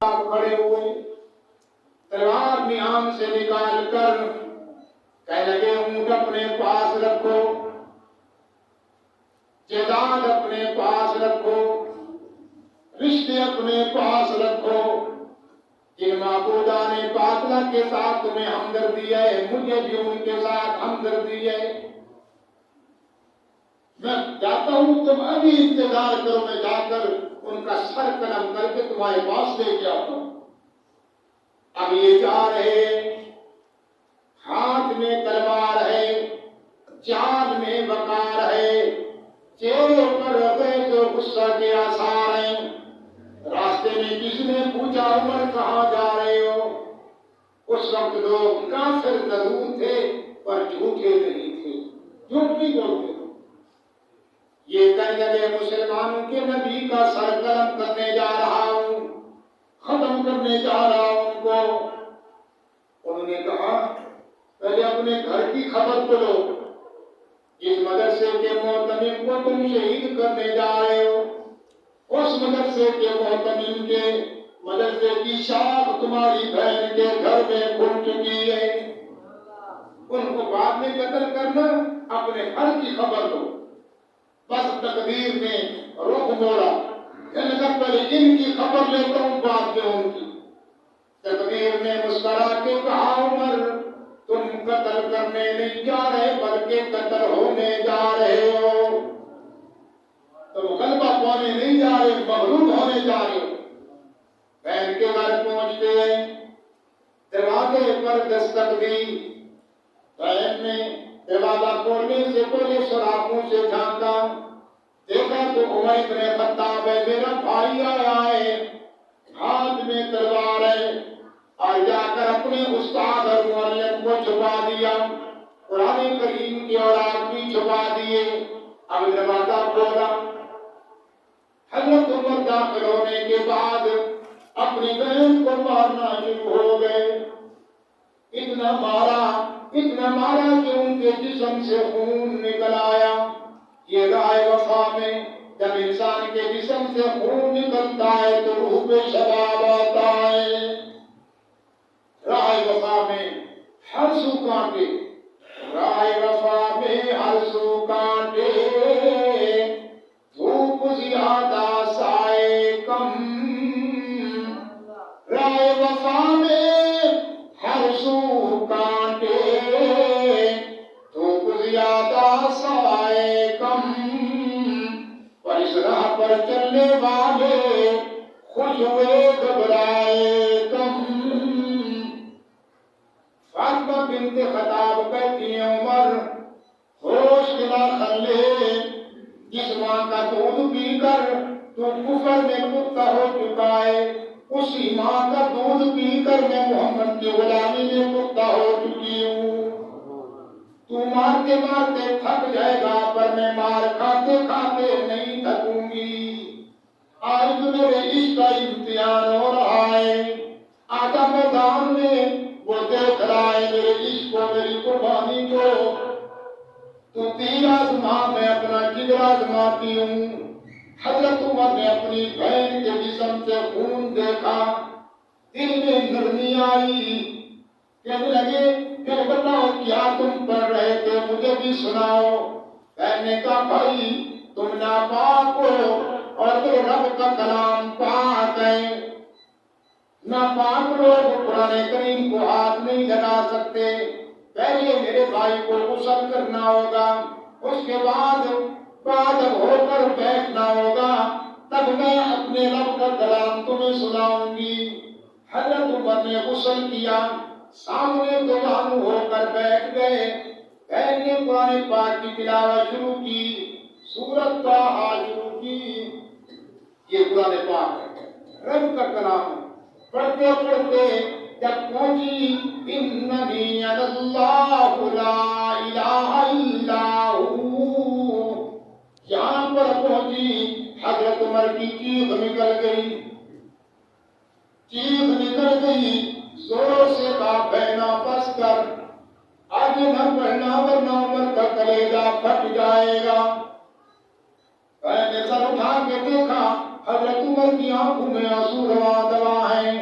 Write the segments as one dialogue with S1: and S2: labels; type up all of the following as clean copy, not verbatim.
S1: آپ کھڑے ہوئے تلوار نیام سے نکال کر کہنے لگے اونٹ اپنے پاس رکھو، جائیداد اپنے پاس رکھو، رشتے اپنے پاس رکھو، جن معبودان باطلہ کے ساتھ تمہیں ہمدردی ہے مجھے بھی ان کے ساتھ ہمدردی ہے۔ میں جاتا ہوں، تم ابھی انتظار کرو، میں جا کر ان کا سر قلم کر کے تمہارے پاس لے کے آتا ہوں۔ اب یہ جا رہے، ہاتھ میں تلوار ہے، چال میں وقار ہے، چہرے پر غیظ و غصہ کے آثار ہیں۔ راستے میں کسی نے پوچھا عمر کہاں جا رہے ہو؟ اس وقت لوگ کافر ضرور تھے پر جھوٹے نہیں تھے، جھوٹ نہیں بولتے۔ یہ کہنے لگے مسلمانوں کے نبی کا سر قلم کرنے جا رہا ہوں، ختم کرنے جا رہا ہوں ان کو۔ انہوں نے کہا پہلے اپنے گھر کی خبر تو لو، اس مدرسے کے معتمم کو تم شہید کرنے جا رہے ہو، اس مدرسے کے معتمم کے مدرسے کی شاخ تمہاری بہن کے گھر میں کھل چکی ہے، ان کو بعد میں قتل کرنا، اپنے گھر کی خبر دو۔ بس تقدیر نے رخ موڑا، ان کا پہلے ان کی خبر لیتا ہوں بعد میں ان کی۔ تقدیر نے مسکرا کے کہا عمر تم قتل کرنے نہیں جا رہے بلکہ قتل ہونے جا رہے ہو، تم غلبہ پانے نہیں جا رہے، مغلوب ہونے جا رہے ہو۔ بہن کے گھر پہنچتے ہیں، دروازے پر دستک دی، بہن نے دروازہ کھولنے سے پہلے سوراخوں سے جھانکا، دیکھا تو عمر بن خطاب ہے، میرا بھائی آیا ہے، ہاتھ میں تلوار ہے، اور جا کر اپنے استاد اور معلم کو چھپا دیا، قرآن کریم کی اوراق بھی چھپا دیے۔ اب دروازہ کھولا، حضرت عمر داخل ہونے کے بعد اپنی بہن کو مارنا شروع ہو گئے، اتنا مارا کہ ان کے جسم سے خون نکل آیا۔ یہ رائے وفا میں جب انسان کے جسم سے خون نکلتا ہے تو روح پہ شباب آتا ہے۔ رائے وفا میں ہر سو کانٹے، رائے وفا میں ہر سو کانٹے، دھوپ زیادہ سائے کم، رائے وفا میں ہر سو کانٹے، دھوپ زیادہ سائے کم، پر اس راہ پر چلنے والے خوش ہوئے گھبرائے کم۔ فاطمہ بنت خطاب کہتی ہیں عمر ہوش نہ کھلے، جس ماں کا دودھ پی کر تو کفر میں مبتلا ہو چکا ہے، اسی ماں کا دودھ پی کر میں محمد کی غلامی میں مبتلا ہو چکی ہوں۔ تو مارتے مارتے تھک جائے گا پر میں مار کھاتے کھاتے نہیں تھکوں گی۔ آج تو میرے عشق کا امتحان ہو رہا ہے، آقا میدان میں وہ دیکھ رہا ہے میرے عشق کو، میری قربانی کو، تو تیر آزما میں اپنا جگر آزماتی ہوں۔ حضرت عمر نے اپنی بہن کے جسم سے خون دیکھا، دل میں نرمی آئی، کہنے لگے پھر بتاؤ کیا تم پڑھ رہے تھے، مجھے بھی سناؤ۔ بہن نے کہا بھائی تم ناپاک ہو اور میرے رب کا کلام پاک ہے، ناپاک لوگ قرآن کریم کو ہاتھ نہیں لگا سکتے، پہلے میرے بھائی کو غسل کرنا ہوگا، اس کے بعد بالغ ہو کر بیٹھنا ہوگا، تب میں اپنے رب کا کلام تمہیں سناؤں گی۔ حضرت عمر نے غسل کیا، سامنے دوانو ہو کر بیٹھ گئے، بہن نے قرآن پاک کی تلاوت شروع کی، سورۃ طٰہٰ شروع کی۔ یہ قرآن پاک ہے، رب کا کلام ہے۔ پڑھتے پڑھتے جب پہنچی اننی انا اللہ لا الہ الا ہو، یہاں پر پہنچی حضرت عمر کی چیخ نکل گئی، زور سے کہا بہنا بس کر، آگے نہ بڑھنا ورنہ عمر کا کلیجہ پھٹ جائے گا۔ میں نے سر اٹھا کے دیکھا، حضرت عمر کی آنکھوں میں آنسو رواں دواں ہیں،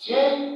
S1: 6